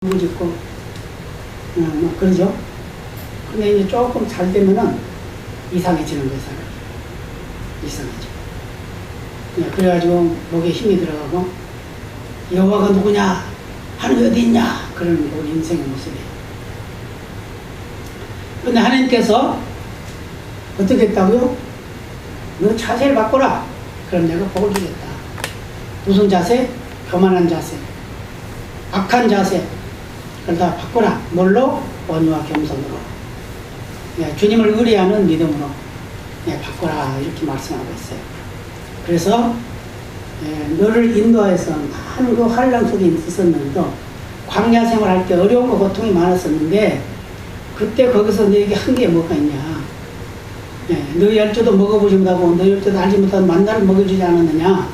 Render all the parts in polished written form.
무짓고 막 그러죠. 근데 이제 조금 잘 되면은 이상해지는 거예요, 사람이. 이상해져. 그래가지고 목에 힘이 들어가고 여호와가 누구냐? 하나님이 어디 있냐? 그런 우리 인생의 모습이에요. 근데 하나님께서 어떻게 했다고요? 너 자세를 바꿔라. 그럼 내가 복을 주겠다. 무슨 자세? 교만한 자세, 악한 자세, 그걸 다 바꿔라. 뭘로? 온유와 겸손으로. 주님을 의뢰하는 믿음으로 바꿔라. 이렇게 말씀하고 있어요. 그래서 너를 인도하여서 많은 그 환난 속에 있었는데도 광야 생활할 때 어려움과 고통이 많았었는데 그때 거기서 너에게 한 게 뭐가 있냐? 너희 열조도 먹어보지 못하고 너희 열조도 알지 못하고 만나를 먹여주지 않았느냐?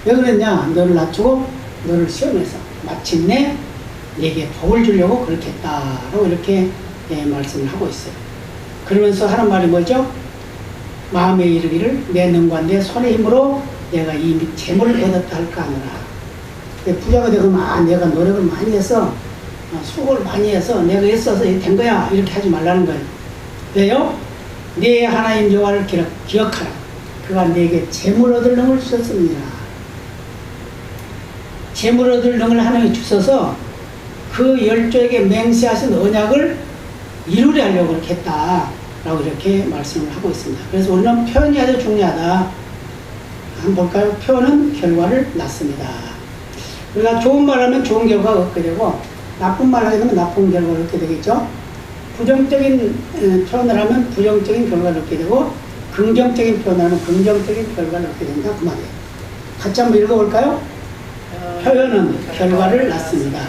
왜 그랬냐? 너를 낮추고 너를 시험해서 마침내 내게 복을 주려고 그렇게 했다라고 이렇게 말씀을 하고 있어요. 그러면서 하는 말이 뭐죠? 마음에 이르기를 내 능과 내 손의 힘으로 내가 이 재물을 얻었다 할까 하노라. 부자가 되고 내가 노력을 많이 해서 수고를 많이 해서 내가 애써서 된 거야 이렇게 하지 말라는 거예요. 왜요? 내 하나님 여호와를 기억하라. 그가 내게 재물 얻을 능을 주셨습니다. 재물 얻을 능을 하나님이 주셔서 그 열조에게 맹세하신 언약을 이루려 하려고 그렇게 했다라고 이렇게 말씀을 하고 있습니다. 그래서 우리는 표현이 아주 중요하다. 한번 볼까요? 표현은 결과를 낳습니다. 우리가 좋은 말 하면 좋은 결과가 얻게 되고 나쁜 말 하게 되면 나쁜 결과를 얻게 되겠죠. 부정적인 표현을 하면 부정적인 결과를 얻게 되고 긍정적인 표현을 하면 긍정적인 결과를 얻게 된다 그 말이에요. 같이 한번 읽어볼까요? 표현은 결과를 낳습니다.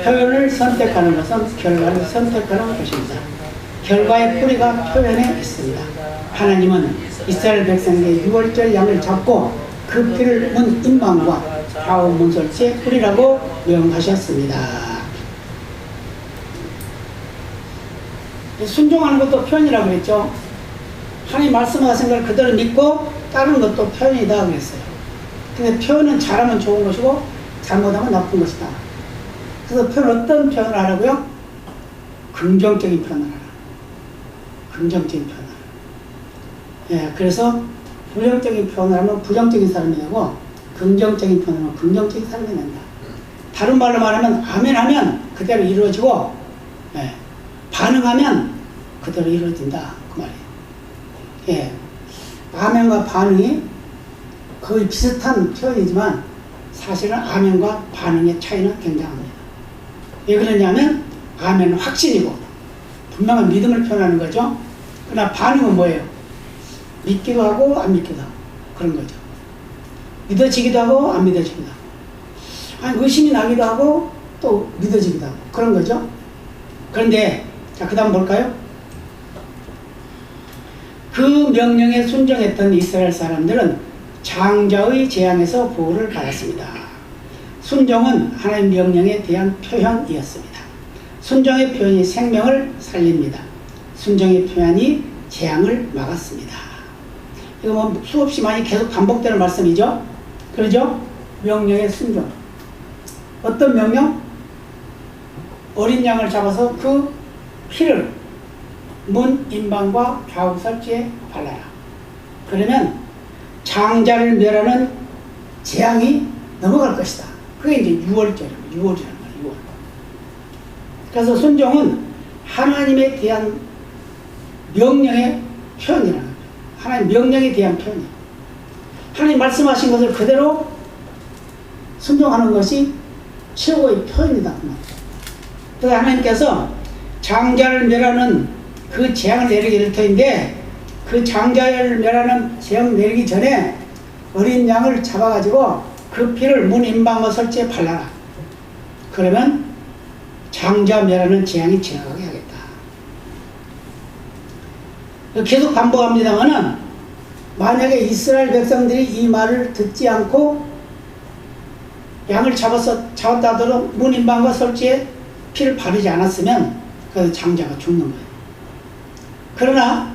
표현을 선택하는 것은 결과를 선택하는 것입니다. 결과의 뿌리가 표현에 있습니다. 하나님은 이스라엘 백성에게 유월절 양을 잡고 그 피를 문 임방과 좌우 문설치의 뿌리라고 명하셨습니다. 순종하는 것도 표현이라고 그랬죠. 하나님 말씀하신 걸 그대로 믿고 따르는 것도 표현이다 그랬어요. 근데 표현은 잘하면 좋은 것이고 잘못하면 나쁜 것이다. 그래서 어떤 표현을 하라고요? 긍정적인 표현을 하라. 긍정적인 표현을 하라. 그래서 부정적인 표현을 하면 부정적인 사람이 되고 긍정적인 표현을 하면 긍정적인 사람이 된다. 다른 말로 말하면 아멘 하면 그대로 이루어지고 반응하면 그대로 이루어진다 그 말이에요. 아멘과 반응이 거의 비슷한 표현이지만 사실은 아멘과 반응의 차이는 굉장합니다. 왜 그러냐면 아멘은 확신이고 분명한 믿음을 표현하는 거죠. 그러나 반응은 뭐예요? 믿기도 하고 안 믿기도 하고 그런 거죠. 믿어지기도 하고 안 믿어지기도 하고 의심이 나기도 하고 또 믿어지기도 하고 그런 거죠. 그런데 자, 그 다음 볼까요? 그 명령에 순종했던 이스라엘 사람들은 장자의 재앙에서 보호를 받았습니다. 순종은 하나님 명령에 대한 표현이었습니다. 순종의 표현이 생명을 살립니다. 순종의 표현이 재앙을 막았습니다. 이거 뭐 수없이 많이 계속 반복되는 말씀이죠. 그러죠? 명령의 순종. 어떤 명령? 어린 양을 잡아서 그 피를 문 임방과 좌우 설치에 발라라. 그러면 장자를 멸하는 재앙이 넘어갈 것이다. 그게 이제 6월절입니다. 6월이라는 거예요. 6월. 그래서 순종은 하나님에 대한 명령의 표현이라는 거예요. 하나님 명령에 대한 표현이에요. 하나님 말씀하신 것을 그대로 순종하는 것이 최고의 표현이다. 그래서 하나님께서 장자를 멸하는 그 재앙을 내리게 될 터인데 그 장자를 멸하는 재앙을 내리기 전에 어린 양을 잡아가지고 그 피를 문 임방과 설치에 발라라. 그러면 장자 멸하는 재앙이 지나가게 하겠다. 계속 반복합니다만은 만약에 이스라엘 백성들이 이 말을 듣지 않고 양을 잡았다 하더라도 문 임방과 설치에 피를 바르지 않았으면 그 장자가 죽는 거예요. 그러나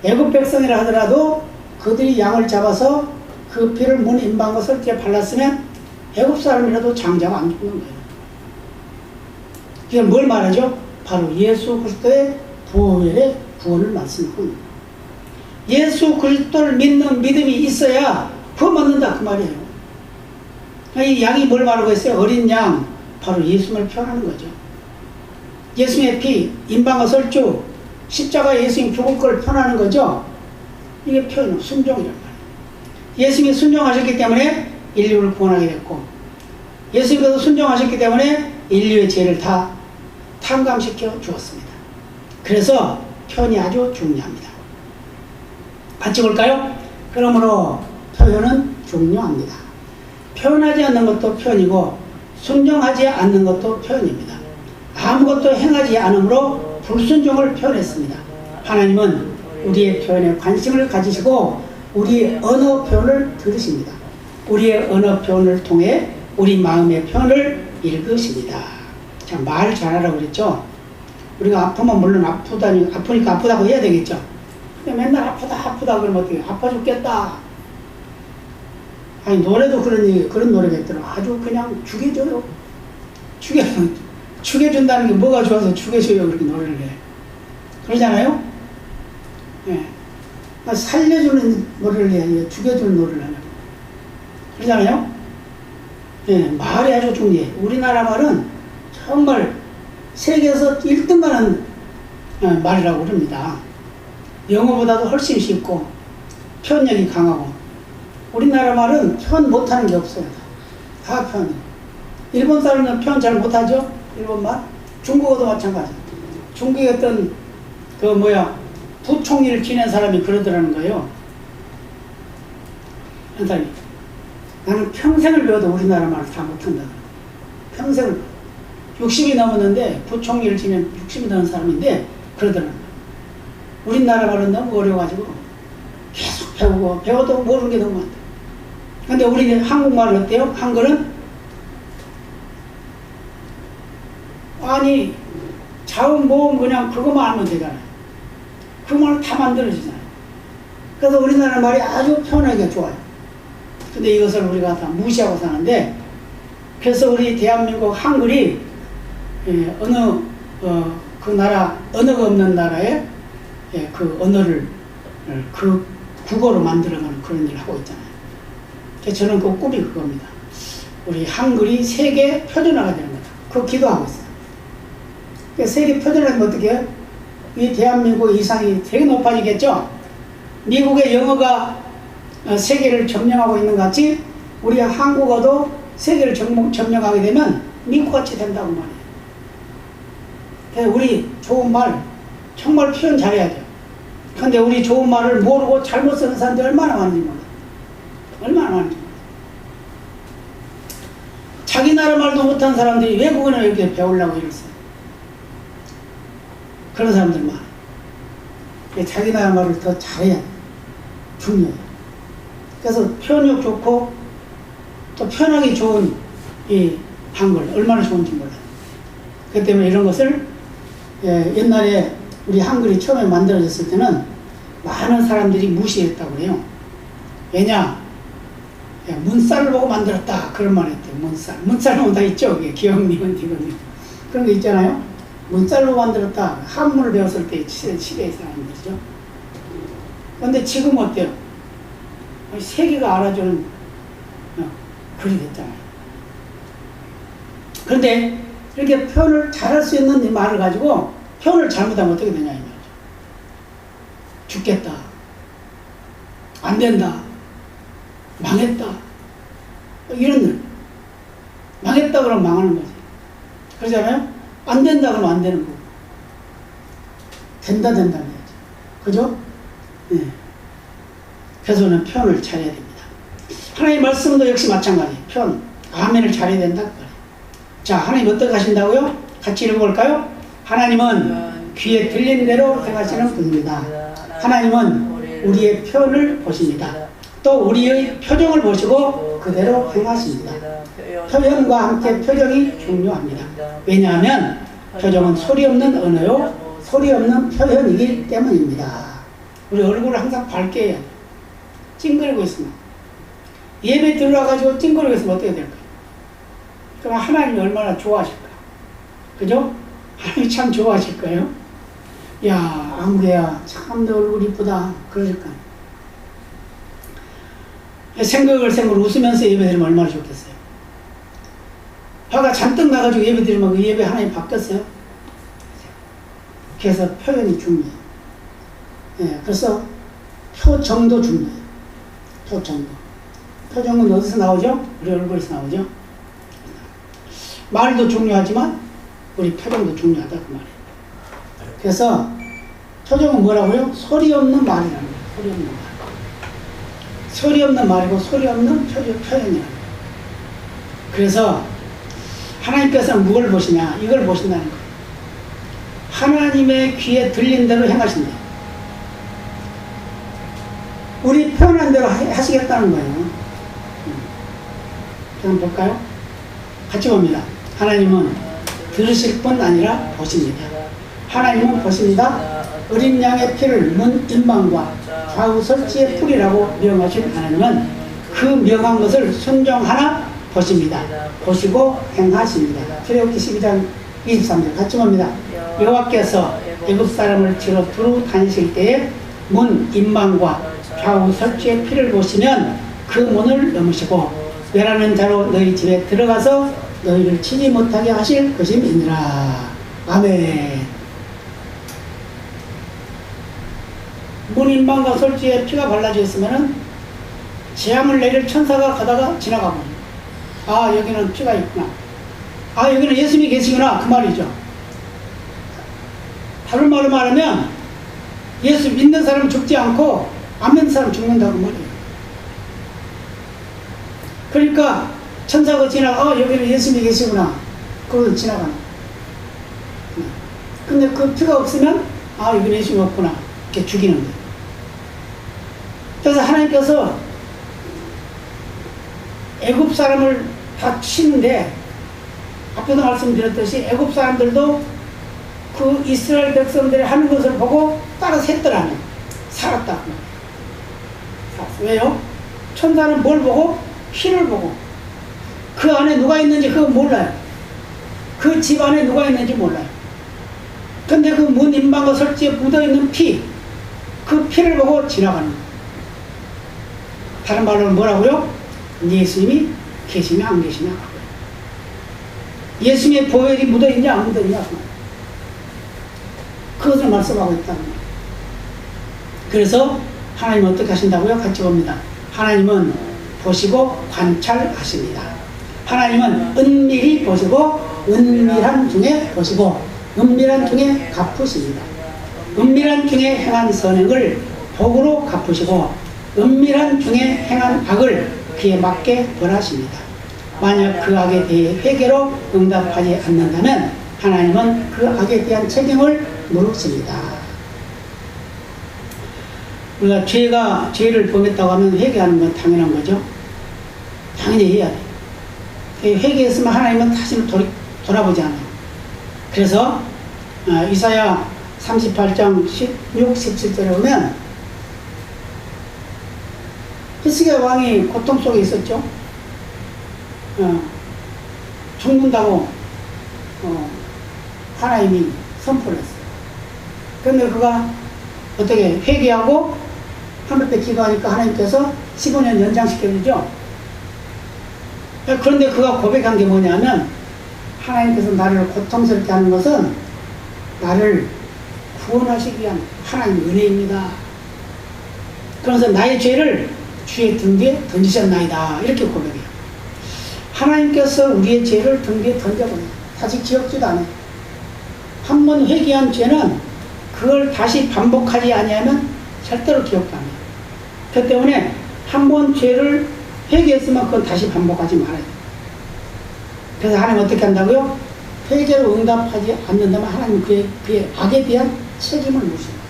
애굽 백성이라 하더라도 그들이 양을 잡아서 그 피를 문 임방과 설치에 발랐으면 애굽 사람이라도 장자가 안 죽는 거예요. 이건 뭘 말하죠? 바로 예수 그리스도의 보혈의 구원을 말씀하는 예수 그리스도를 믿는 믿음이 있어야 그거 맞는다 그 말이에요. 이 양이 뭘 말하고 있어요? 어린 양, 바로 예수님을 표현하는 거죠. 예수님의 피, 임방과 설주, 십자가 예수님 죽을 걸 표현하는 거죠. 이게 표현은 순종이란 말이에요. 예수님이 순종하셨기 때문에 인류를 구원하게 됐고, 예수님께서 순종하셨기 때문에 인류의 죄를 다 탕감시켜 주었습니다. 그래서 표현이 아주 중요합니다. 같이 볼까요? 그러므로 표현은 중요합니다. 표현하지 않는 것도 표현이고 순종하지 않는 것도 표현입니다. 아무것도 행하지 않으므로 불순종을 표현했습니다. 하나님은 우리의 표현에 관심을 가지시고 우리의 언어 표현을 들으십니다. 우리의 언어 표현을 통해 우리 마음의 표현을 읽으십니다. 자, 말 잘하라고 그랬죠? 우리가 아프면 물론 아프니까 아프다고 해야 되겠죠? 근데 맨날 아프다 그러면 어떻게 아파 죽겠다. 아니 노래도 그런 노래가 있더라고. 아주 그냥 죽여줘요. 죽여준다는 게 뭐가 좋아서 죽여줘요 그렇게 노래를 해. 그러잖아요? 예. 살려주는 노래를 해야 죽여주는 노래를 하냐고. 그러잖아요? 예, 말이 아주 중요해. 우리나라 말은 정말 세계에서 1등 가는 말이라고 그럽니다. 영어보다도 훨씬 쉽고 표현력이 강하고 우리나라 말은 표현 못하는 게 없어요. 다 표현. 일본 사람은 표현 잘 못하죠? 일본말? 중국어도 마찬가지. 중국의 어떤 부총리를 지낸 사람이 그러더라는 거예요. 한 사람이 나는 평생을 배워도 우리나라 말을 다 못한다. 평생을 60이 넘었는데 부총리를 지낸 60이 넘은 사람인데 그러더라는 거예요. 우리나라 말은 너무 어려워가지고 계속 배워도 모르는 게 너무 많다. 근데 우리는 한국말은 어때요? 한글은 아니 자음 모음 그냥 그것만 하면 되잖아요. 그 말은 다 만들어지잖아요. 그래서 우리나라 말이 아주 편하게 좋아요. 근데 이것을 우리가 다 무시하고 사는데 그래서 우리 대한민국 한글이 어느 그 나라 언어가 없는 나라에 그 언어를 그 국어로 만들어가는 그런 일을 하고 있잖아요. 그래서 저는 그 꿈이 그겁니다. 우리 한글이 세계 표준화가 되는 거다. 그거 기도하고 있어요. 그러니까 세계 표준화는 어떻게 해요? 이 대한민국 이상이 되게 높아지겠죠? 미국의 영어가 세계를 점령하고 있는 것 같이 우리 한국어도 세계를 점령하게 되면 미국같이 된다고 말이에요. 그래서 우리 좋은 말 정말 표현 잘해야 돼요. 근데 우리 좋은 말을 모르고 잘못 쓰는 사람들이 얼마나 많은지 몰라요. 얼마나 많은지 몰라요. 자기 나라 말도 못하는 사람들이 외국어는 이렇게 배우려고 이랬어요. 그런 사람들 많아요. 자기 나라 말을 더 잘해야 돼요. 중요해요. 그래서 표현력 좋고 또 표현하기 좋은 이 한글 얼마나 좋은지 몰라요. 그렇기 때문에 이런 것을 옛날에 우리 한글이 처음에 만들어졌을 때는 많은 사람들이 무시했다고 그래요. 왜냐? 문살을 보고 만들었다. 그런 말 했대요. 문살 보면 다 있죠. 기억니은 디귿니은. 그런 거 있잖아요. 문살로 만들었다. 한문을 배웠을 때 시대의 사람들이죠. 그런데 지금 어때요? 세계가 알아주는 글이 됐잖아요. 그런데 이렇게 표현을 잘할 수 있는 이 말을 가지고 표현을 잘못하면 어떻게 되냐 이 말이죠. 죽겠다. 안 된다. 망했다. 이런 일. 망했다 그러면 망하는 거지. 그러잖아요? 안 된다 그러면 안 되는 거고. 된다 해야지. 그죠? 네. 그래서 저는 표현을 잘해야 됩니다. 하나님의 말씀도 역시 마찬가지. 표현. 아멘을 잘해야 된다. 자, 하나님 어떻게 하신다고요? 같이 읽어볼까요? 하나님은 귀에 들리는 대로 행하시는 분입니다. 하나님은 우리의 표현을 보십니다. 또 우리의 표정을 보시고 그대로 행하십니다. 표현과 함께 표정이 중요합니다. 왜냐하면 표정은 소리 없는 언어요, 소리 없는 표현이기 때문입니다. 우리 얼굴을 항상 밝게 해야 돼요. 찡그리고 있으면 예배 들어와가지고 찡그리고 있으면 어떻게 될까요? 그럼 하나님이 얼마나 좋아하실까? 그죠? 하나님 참 좋아하실 거예요. 야, 아무개야, 참 너 얼굴 이쁘다. 그러실 거예요. 생글생글 웃으면서 예배드리면 얼마나 좋겠어요. 화가 잔뜩 나가지고 예배드리면 그 예배 하나님 바뀌었어요. 그래서 표현이 중요해요. 예, 그래서 표정도 중요해요. 표정도. 표정은 어디서 나오죠? 우리 얼굴에서 나오죠? 말도 중요하지만 우리 표정도 중요하다 그 말이에요. 그래서 표정은 뭐라고요? 소리 없는 말이라는 거예요. 소리 없는 말. 소리 없는 말이고 소리 없는 표현이라는 거예요. 그래서 하나님께서는 무엇을 보시냐? 이걸 보신다는 거예요. 하나님의 귀에 들린 대로 행하신다. 우리 표현한 대로 하시겠다는 거예요. 그럼 볼까요? 같이 봅니다. 하나님은 들으실 뿐 아니라 보십니다. 하나님은 보십니다. 어린 양의 피를 문 임방과 좌우 설지의 풀이라고 명하신 하나님은 그 명한 것을 순종하나 보십니다. 보시고 행하십니다. 출애굽기 12장 23절 같이 봅니다. 여호와께서 애굽 사람을 치러 두루 다니실 때에 문 임방과 좌우 설지의 피를 보시면 그 문을 넘으시고 멸하는 자로 너희 집에 들어가서 너희를 치지 못하게 하실 것임이니라. 아멘. 문 임방과 설지에 피가 발라져 있으면은 재앙을 내릴 천사가 가다가 지나가고, 아 여기는 피가 있구나, 아 여기는 예수님이 계시구나 그 말이죠. 다른 말로 말하면 예수 믿는 사람은 죽지 않고 안 믿는 사람은 죽는다고 말이에요. 그러니까 천사가 지나가, 여기는 예수님이 계시구나 그러고 지나가는. 근데 그 피가 없으면 여기는 예수님이 없구나 이렇게 죽이는 거예요. 그래서 하나님께서 애굽 사람을 다 치는데, 앞에도 말씀드렸듯이 애굽 사람들도 그 이스라엘 백성들이 하는 것을 보고 따라 샜더라면 살았다. 왜요? 천사는 뭘 보고? 피를 보고. 그 안에 누가 있는지 그거 몰라요. 그 집 안에 누가 있는지 몰라요. 근데 그 문 임방과 설지에 묻어있는 피, 그 피를 보고 지나가는 거예요. 다른 말로는 뭐라고요? 예수님이 계시냐 안 계시냐. 예수님의 보혈이 묻어있냐 안 묻어있냐. 그것을 말씀하고 있다는 거예요. 그래서 하나님은 어떻게 하신다고요? 같이 봅니다. 하나님은 보시고 관찰하십니다. 하나님은 은밀히 보시고 은밀한 중에 보시고 은밀한 중에 갚으십니다. 은밀한 중에 행한 선행을 복으로 갚으시고 은밀한 중에 행한 악을 그에 맞게 벌하십니다. 만약 그 악에 대해 회개로 응답하지 않는다면 하나님은 그 악에 대한 책임을 물으십니다. 우리가 죄를 범했다고 하면 회개하는 건 당연한 거죠. 당연히 해야 돼요. 회개했으면 하나님은 다시는 돌아보지 않아요. 그래서 이사야 38장 16, 17절에 보면 히스기야 왕이 고통 속에 있었죠. 죽는다고 하나님이 선포를 했어요. 그런데 그가 어떻게 회개하고 하늘께 기도하니까 하나님께서 15년 연장시켜주죠. 그런데 그가 고백한 게 뭐냐면, 하나님께서 나를 고통스럽게 하는 것은 나를 구원하시기 위한 하나님 은혜입니다. 그래서 나의 죄를 주의 등 뒤에 던지셨나이다 이렇게 고백해요. 하나님께서 우리의 죄를 등 뒤에 던져버려요. 다시 기억지도 않아요. 한 번 회개한 죄는 그걸 다시 반복하지 아니하면 절대로 기억도 안 해요. 그 때문에 한 번 죄를 회개했으면 그건 다시 반복하지 말아야 돼요. 그래서 하나님 어떻게 한다고요? 회개로 응답하지 않는다면 하나님 그의 악에 대한 책임을 묻습니다.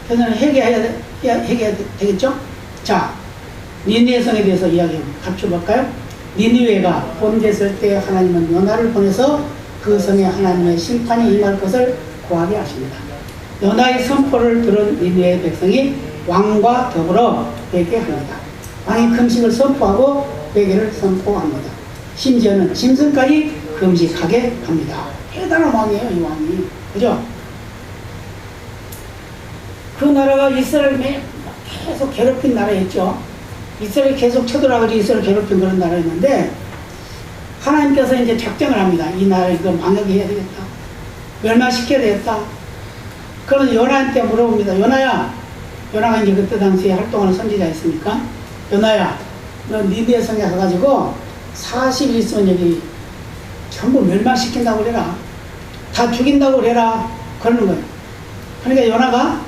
그래서 회개해야 되겠죠? 자, 니느웨 성에 대해서 이야기해봅니다. 같이 볼까요? 니느웨가 범죄했을 때 하나님은 요나를 보내서 그 성에 하나님의 심판이 임할 것을 고하게 하십니다. 요나의 선포를 들은 니느웨 백성이 왕과 더불어 회개합니다. 왕이 금식을 선포하고 회개를 선포합니다. 심지어는 짐승까지 금식하게 합니다. 대단한 왕이에요, 이 왕이. 그죠? 그 나라가 이스라엘을 계속 괴롭힌 나라였죠. 이스라엘 계속 쳐들어가지고 이스라엘 괴롭힌 그런 나라였는데, 하나님께서 이제 작정을 합니다. 이 나라를 이거 망하게 해야 되겠다. 멸망시켜야 되겠다. 그래서 요나한테 물어봅니다. 요나야, 요나가 이제 그때 당시에 활동하는 선지자였으니까, 요나야, 너 니느웨 성에 가가지고 40일 있으면 여기 전부 멸망시킨다고 그래라. 다 죽인다고 그래라. 그러는 거예요. 그러니까 요나가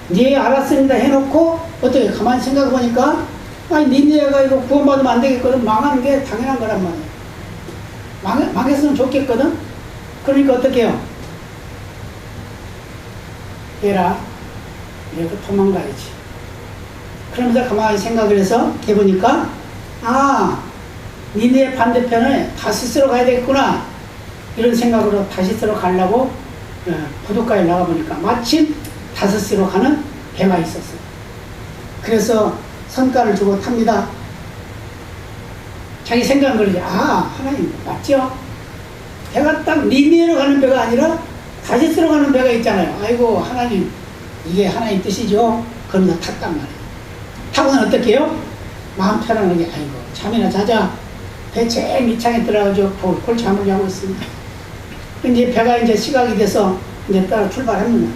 네 알았습니다 해놓고 어떻게 가만히 생각해 보니까 아니 니느웨가 이거 구원받으면 안 되겠거든. 망하는 게 당연한 거란 말이에요. 망했으면 좋겠거든. 그러니까 어떻게 해요? 얘라 얘가 도망가야지. 그러면서 가만히 생각을 해서 해보니까 아 니느웨 반대편에 다시스로 가야 되겠구나 이런 생각으로 다시스로 가려고 부둣가에 나가보니까 마침 다시스로 가는 배가 있었어요. 그래서 선가를 주고 탑니다. 자기 생각은 그러지. 아 하나님 맞죠? 배가 딱 니느웨로 가는 배가 아니라 다시스로 가는 배가 있잖아요. 아이고 하나님 이게 하나님 뜻이죠. 그러면서 탔단 말이에요. 타고는 어떻게 해요? 마음 편안하게 아이고 잠이나 자자. 배 제일 밑창에 들어가지고 폴 잠을 자고 있습니다. 이제 배가 이제 시각이 돼서 이제 따라 출발합니다.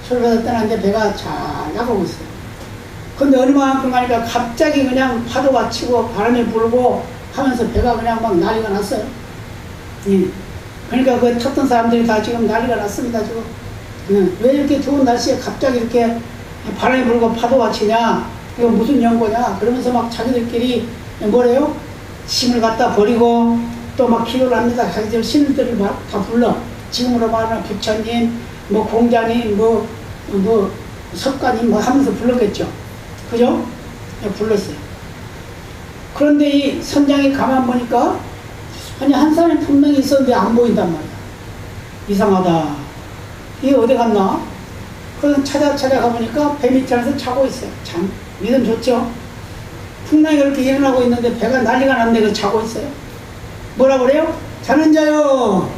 출발해서 떠났는데 배가 잘 나가고 있어요. 근데 어느 만큼 가니까 갑자기 그냥 파도가 치고 바람이 불고 하면서 배가 그냥 막 난리가 났어요. 예. 그러니까 그 탔던 사람들이 다 지금 난리가 났습니다. 지금 왜 이렇게 좋은 날씨에 갑자기 이렇게 바람이 불고 파도가 치냐, 이거 무슨 연고냐 그러면서 막 자기들끼리 뭐래요? 짐을 갖다 버리고 또 막 기도를 합니다. 자기들 신들을 막 다 불러. 지금으로 말하면 부처님, 뭐 공자님, 뭐 석가님 뭐 하면서 불렀겠죠. 그죠? 불렀어요. 그런데 이 선장이 가만 보니까 아니 한 사람이 분명히 있었는데 안 보인단 말이야. 이상하다. 이게 어디 갔나? 그래서 찾아가보니까 배 밑에서 자고 있어요. 참 믿음 좋죠? 풍랑이 그렇게 일어나고 있는데 배가 난리가 났는데 그 자고 있어요. 뭐라 그래요? 자는 자요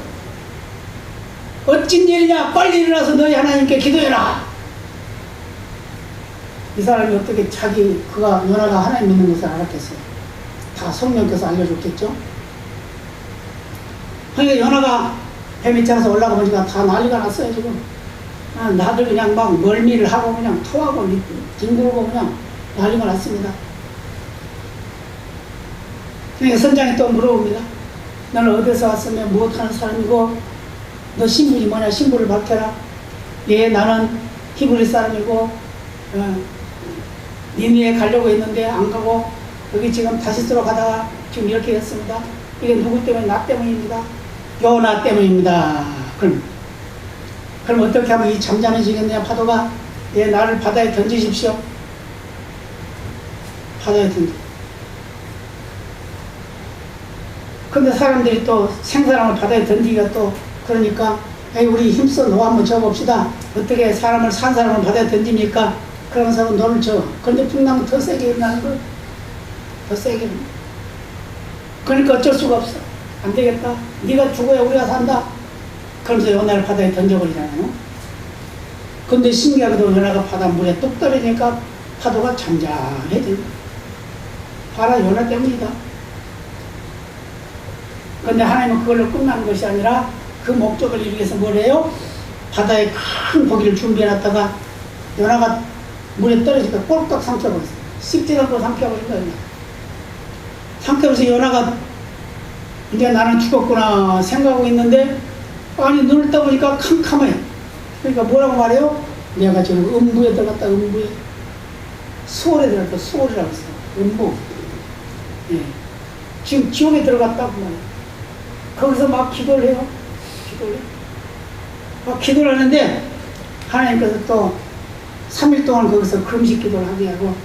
어찐 일이냐 빨리 일어나서 너희 하나님께 기도해라. 이 사람이 어떻게 그가 요나가 하나님 믿는 것을 알았겠어요? 다 성령께서 알려줬겠죠? 그러니까 요나가 배 밑에서 올라가 보니까 다 난리가 났어요 지금. 나들 그냥 막 멀미를 하고 그냥 토하고 뒹굴고 그냥 난리가 났습니다. 그러니까 선장이 또 물어봅니다. 너는 어디서 왔으면 무엇하는 사람이고 너 신분이 뭐냐 신분을 밝혀라. 예 나는 히브리 사람이고 니느웨에 가려고 했는데 안 가고 여기 지금 다시스로 가다가 지금 이렇게 됐습니다. 이게 누구 때문에? 나 때문입니다. 요나 때문입니다. 그럼 어떻게 하면 이 잠잠해지겠냐 파도가? 예 나를 바다에 던지십시오. 바다에 던져. 근데 사람들이 또 생사람을 바다에 던지기가 또 그러니까 에이 우리 힘써 노 한번 줘봅시다. 어떻게 사람을 산 사람을 바다에 던집니까? 그러면서 노를 줘. 그런데 풍랑은 더 세게 일어나는 거예요. 더 세게. 그러니까 어쩔 수가 없어. 안 되겠다. 네가 죽어야 우리가 산다. 그러면서 요나를 바다에 던져버리잖아요. 근데 신기하게도 요나가 바다 물에 뚝 떨어지니까 파도가 잠잠해져. 봐라 요나 때문이다. 그런데 하나님은 그걸로 끝나는 것이 아니라 그 목적을 이루기 위해서 뭘 해요? 바다에 큰 고기를 준비해놨다가 요나가 물에 떨어지니까 꼴깍 삼켜버렸어요. 씹지 않고 삼켜버린 거예요. 삼켜버려서 요나가 이제 나는 죽었구나 생각하고 있는데 아니 눈을 떠보니까 캄캄해. 그러니까 뭐라고 말해요? 내가 지금 음부에 들어갔다. 음부에 수월에 들어갔다. 수월이라고 했어요. 음부. 예. 지금 지옥에 들어갔다고 말해요. 거기서 막 기도를 해요. 막 기도를 하는데 하나님께서 또 3일 동안 거기서 금식 기도를 하게 하고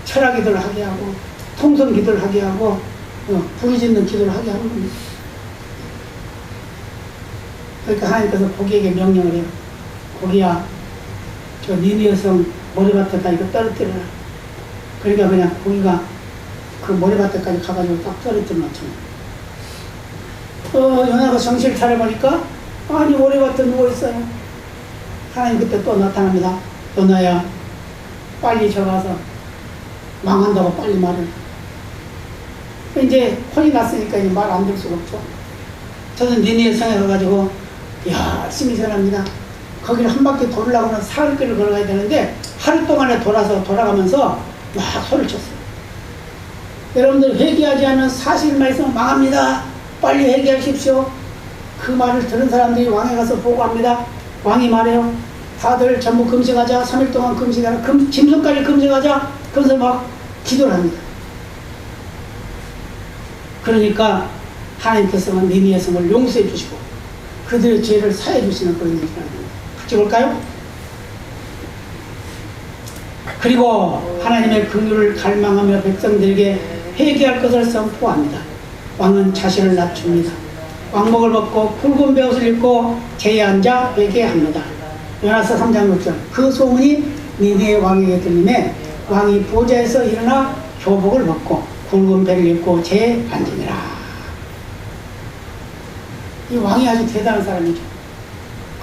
철학 기도를 하게 하고 통성 기도를 하게 하고 부르짖는 기도를 하게 하는 겁니다. 그러니까 하나님께서 고기에게 명령을 해요. 고기야 저 니느웨 성 모래밭에다 이거 떨어뜨려라. 그러니까 그냥 고기가 그 모래밭에까지 가가지고 딱 떨어뜨려 놓잖아요. 연하가 정신을 차려보니까 아니 오래부터 누워있어요. 하나님 그때 또 나타납니다. 연하야 빨리 저가서 망한다고 빨리 말해. 이제 혼이 났으니까 말 안 들 수가 없죠. 저는 니네의 성에 가가지고 열심히 전합니다. 거기를 한 바퀴 돌으려고는 사흘길을 걸어가야 되는데 하루 동안에 돌아가면서 막 소리를 쳤어요. 여러분들 회개하지 않으면 사실만 있으면 망합니다. 빨리 회개하십시오. 그 말을 들은 사람들이 왕에 가서 보고합니다. 왕이 말해요. 다들 전부 금식하자. 3일 동안 금식하라. 짐승까지 금식하자. 그래서 막 기도를 합니다. 그러니까 하나님께서는 니느웨 성을 용서해 주시고 그들의 죄를 사해 주시는 그런 일이 일어납니다. 같이 볼까요? 그리고 하나님의 긍휼을 갈망하며 백성들에게 회개할 것을 선포합니다. 왕은 자신을 낮춥니다. 왕복을 벗고 굵은 베옷을 입고 제에 앉아 회개합니다. 요나서 3장 6절. 그 소문이 니느웨 왕에게 들리매 왕이 보좌에서 일어나 교복을 벗고 굵은 베를 입고 제에 앉으니라. 이 왕이 아주 대단한 사람이죠.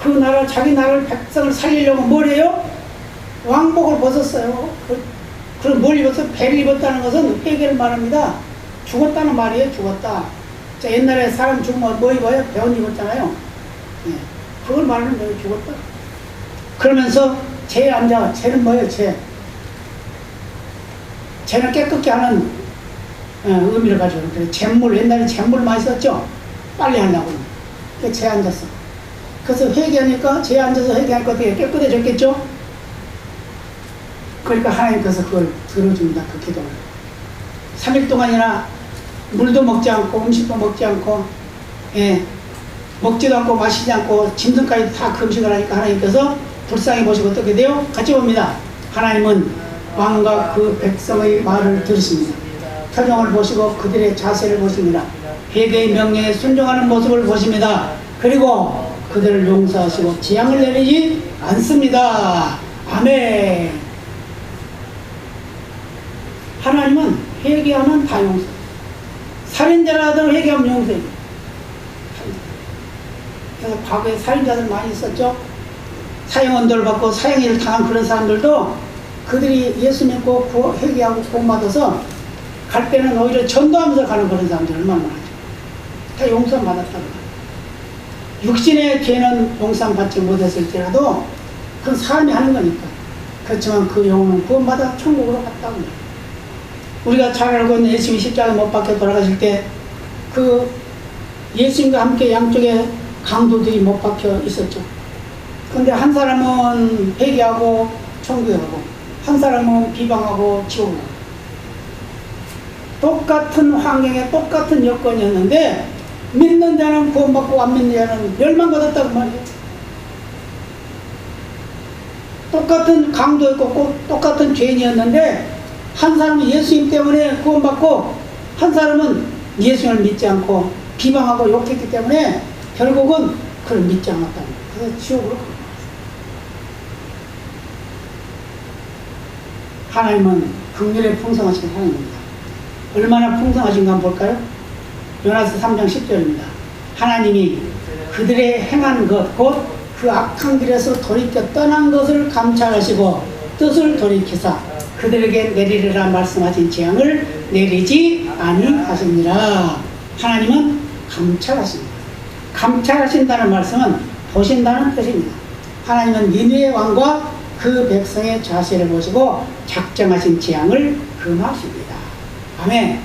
그 나라, 자기 나라를 백성을 살리려고 뭘 해요? 왕복을 벗었어요. 그럼 뭘 입었어요? 배를 입었다는 것은 회개를 말합니다. 죽었다는 말이에요. 죽었다. 자, 옛날에 사람 죽으면 뭐 입어요? 배옷 입었잖아요. 네. 그걸 말하는 거예요. 죽었다. 그러면서 제에 앉아. 제는 뭐예요? 제는 깨끗게 하는 의미를 가지고 있어요. 잿물, 옛날에 잿물 많이 썼죠? 빨리 하려고. 제에 앉았어. 그래서 회개하니까 제에 앉아서 회개하니까 어떻게 깨끗해졌겠죠? 그러니까 하나님께서 그걸 들어줍니다. 그 기도를. 3일 동안이나 물도 먹지 않고 음식도 먹지 않고 먹지도 않고 마시지 않고 짐승까지 다 금식을 하니까 하나님께서 불쌍히 보시고 어떻게 돼요? 같이 봅니다. 하나님은 왕과 그 백성의 말을 들으십니다. 표정을 보시고 그들의 자세를 보십니다. 회개의 명령에 순종하는 모습을 보십니다. 그리고 그들을 용서하시고 재앙을 내리지 않습니다. 아멘. 하나님은 회개하면 다 용서. 살인자라도 회개하면 용서해요. 그래서 과거에 살인자들 많이 있었죠. 사형언도를 받고 사형일을 당한 그런 사람들도 그들이 예수 믿고 회개하고 구원받아서 갈 때는 오히려 전도하면서 가는 그런 사람들 얼마나 많아요. 다 용서를 받았다고. 육신의 죄는 용서 받지 못했을지라도 그건 사람이 하는 거니까. 그렇지만 그 영혼은 구원받아 천국으로 갔다고 해요. 우리가 잘 알고 있는 예수님이 십자가 못 박혀 돌아가실 때 그 예수님과 함께 양쪽에 강도들이 못 박혀 있었죠. 근데 한 사람은 회개하고 천국에 가고 한 사람은 비방하고 지옥에 가고 똑같은 환경에 똑같은 여건이었는데 믿는 자는 구원받고 안 믿는 자는 멸망받았다고 말이에요. 똑같은 강도였고 똑같은 죄인이었는데 한 사람은 예수님 때문에 구원받고 한 사람은 예수님을 믿지 않고 비방하고 욕했기 때문에 결국은 그걸 믿지 않았다는 거예요. 그래서 지옥으로 간 거예요. 하나님은 긍휼에 풍성하신 하나님입니다. 얼마나 풍성하신가 한번 볼까요? 요나서 3장 10절입니다. 하나님이 그들의 행한 것 곧 그 악한 길에서 돌이켜 떠난 것을 감찰하시고 뜻을 돌이키사 그들에게 내리리라 말씀하신 재앙을 내리지 아니하시니라. 하나님은 감찰하십니다. 감찰하신다는 말씀은 보신다는 뜻입니다. 하나님은 니느웨 왕과 그 백성의 자세를 보시고 작정하신 재앙을 금하십니다. 아멘.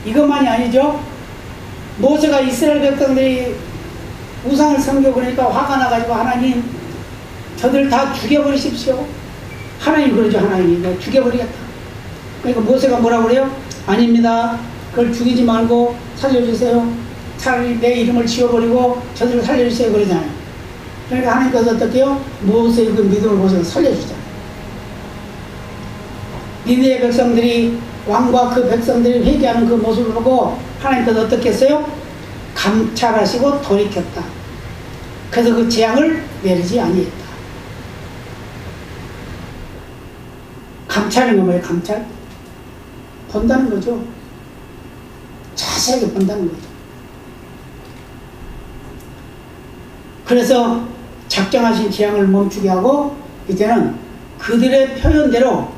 이것만이 아니죠. 모세가 이스라엘 백성들이 우상을 섬겨 그러니까 화가 나가지고 하나님 저들 다 죽여버리십시오. 하나님 그러죠. 하나님이 죽여버리겠다. 그러니까 모세가 뭐라고 그래요? 아닙니다. 그걸 죽이지 말고 살려주세요. 차라리 내 이름을 지워버리고 저들을 살려주세요. 그러잖아요. 그러니까 하나님께서 어떻게 해요? 모세의 그 믿음을 보셔서 살려주잖아요. 니느웨 백성들이 왕과 그 백성들이 회개하는 그 모습을 보고 하나님께서 어떻게 했어요? 감찰하시고 돌이켰다. 그래서 그 재앙을 내리지 아니했다. 감찰은 뭐예요? 감찰? 본다는 거죠. 자세하게 본다는 거죠. 그래서 작정하신 재앙을 멈추게 하고 이제는 그들의 표현대로,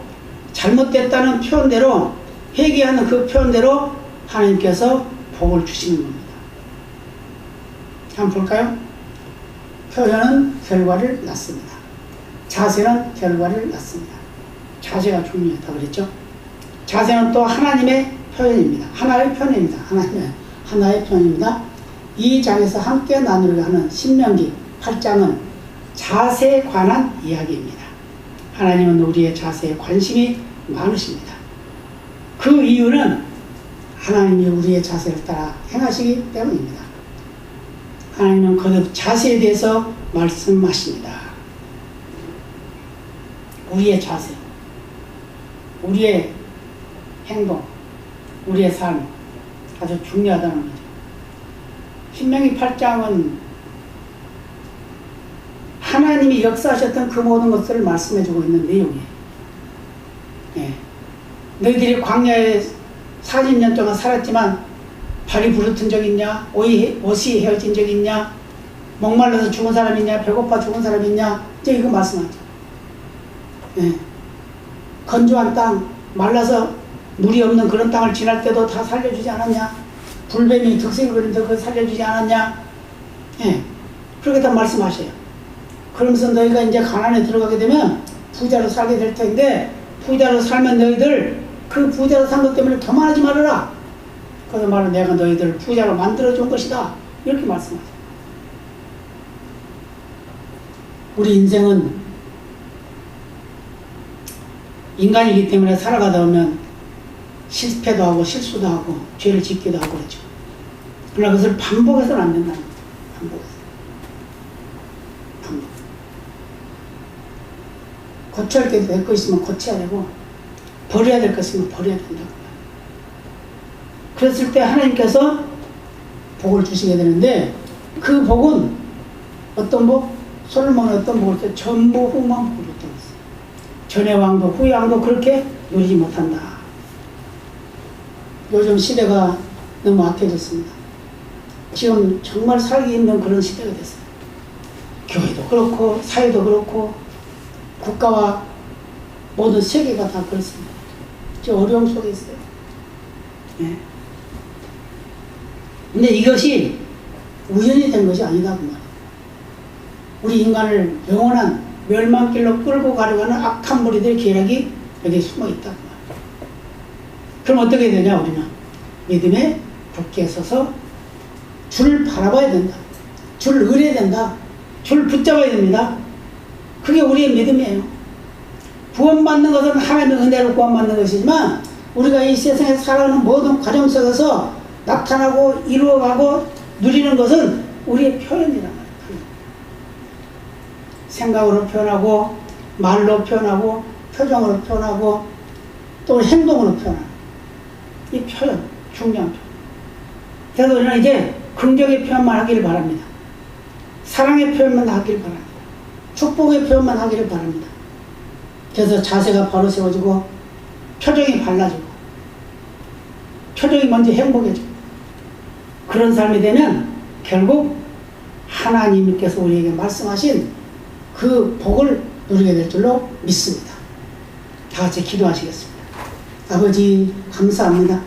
잘못됐다는 표현대로, 회개하는 그 표현대로 하나님께서 복을 주시는 겁니다. 한번 볼까요? 표현은 결과를 낳습니다. 자세는 결과를 낳습니다. 자세가 중요하다 그랬죠? 자세는 또 하나님의 표현입니다. 하나의 표현입니다. 하나의 표현입니다. 이 장에서 함께 나누려고 하는 신명기 8장은 자세에 관한 이야기입니다. 하나님은 우리의 자세에 관심이 많으십니다. 그 이유는 하나님이 우리의 자세를 따라 행하시기 때문입니다. 하나님은 거듭 자세에 대해서 말씀하십니다. 우리의 자세, 우리의 행동, 우리의 삶 아주 중요하다는 거죠. 신명기 8장은 하나님이 역사하셨던 그 모든 것들을 말씀해주고 있는 내용이에요. 예. 너희들이 광야에 40년 동안 살았지만 발이 부르튼 적 있냐? 옷이 헤어진 적 있냐? 목말라서 죽은 사람 있냐? 배고파 죽은 사람 있냐? 이제 이거 말씀하죠. 예. 건조한 땅, 말라서 물이 없는 그런 땅을 지날 때도 다 살려주지 않았냐? 불뱀이 득색을 그리는데 그걸 살려주지 않았냐? 예. 그렇게 다 말씀하셔요. 그러면서 너희가 이제 가나안에 들어가게 되면 부자로 살게 될 텐데, 부자로 살면 너희들 그 부자로 산 것 때문에 교만하지 말아라. 그래서 말은 내가 너희들을 부자로 만들어준 것이다. 이렇게 말씀하죠. 우리 인생은 인간이기 때문에 살아가다 보면 실패도 하고 실수도 하고 죄를 짓기도 하고 그렇죠. 그러나 그것을 반복해서는 안 된다는 거예요. 반복. 고쳐야 될 거 있으면 고쳐야 되고 버려야 될 거 있으면 버려야 된다고. 그랬을 때 하나님께서 복을 주시게 되는데, 그 복은 어떤 복? 솔로몬은 어떤 복을 때 전부 후만 복을 줬다고 했어요. 전의 왕도 후의 왕도 그렇게 누리지 못한다. 요즘 시대가 너무 악해졌습니다. 지금 정말 살기 힘든 그런 시대가 됐어요. 교회도 그렇고 사회도 그렇고 국가와 모든 세계가 다 그렇습니다. 저 어려움 속에 있어요. 네. 근데 이것이 우연히 된 것이 아니다고 말이에요. 우리 인간을 영원한 멸망길로 끌고 가려고 하는 악한 무리들의 계략이 여기에 숨어 있다고 말이에요. 그럼 어떻게 되냐, 우리는? 믿음에 굳게 서서 줄 바라봐야 된다. 줄 의뢰야 된다. 줄 붙잡아야 됩니다. 그게 우리의 믿음이에요. 구원받는 것은 하나님의 은혜로 구원받는 것이지만, 우리가 이 세상에 살아가는 모든 과정 속에서 나타나고 이루어가고 누리는 것은 우리의 표현이란 말이에요. 생각으로 표현하고, 말로 표현하고, 표정으로 표현하고, 또 행동으로 표현하고. 이 표현, 중요한 표현. 그래서 우리는 이제 긍정의 표현만 하기를 바랍니다. 사랑의 표현만 하기를 바랍니다. 축복의 표현만 하기를 바랍니다. 그래서 자세가 바로 세워지고, 표정이 발라지고, 표정이 먼저 행복해지고, 그런 삶이 되면 결국 하나님께서 우리에게 말씀하신 그 복을 누리게 될 줄로 믿습니다. 다 같이 기도하시겠습니다. 아버지, 감사합니다.